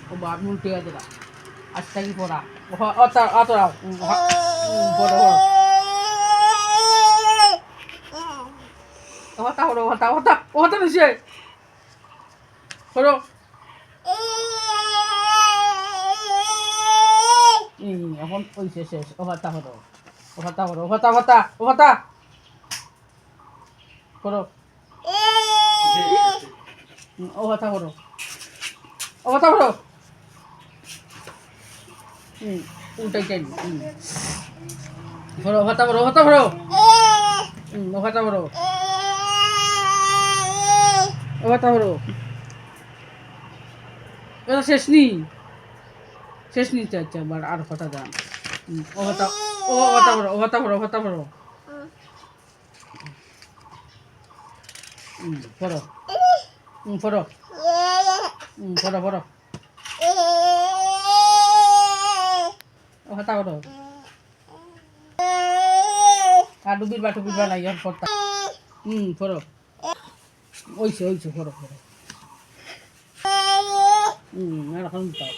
ও বাপ উল্টে গেছে না আজটা কি পড়া অতরাও বড় হতা হলো হতা হতা হতা নিচে হলো এখন ওই শেষ ও হতা হলো ও হতা হলো হতা হতা ও হতা হলো ও হতা হলো ও হতা হলো উল্টাই চাই হলো হতা হলো হতা হলো ও হতা হলো ও হতা হলো এটা শেষ নি আচ্ছা আর কথা দাম ও হতা বড় ও হতা বড় পড়ো পড়ো পড়ো ও হতা বড় আর ডুবির বা নাই আর পড়তা পড়ো ওইছে পড়ো আর এখন তাও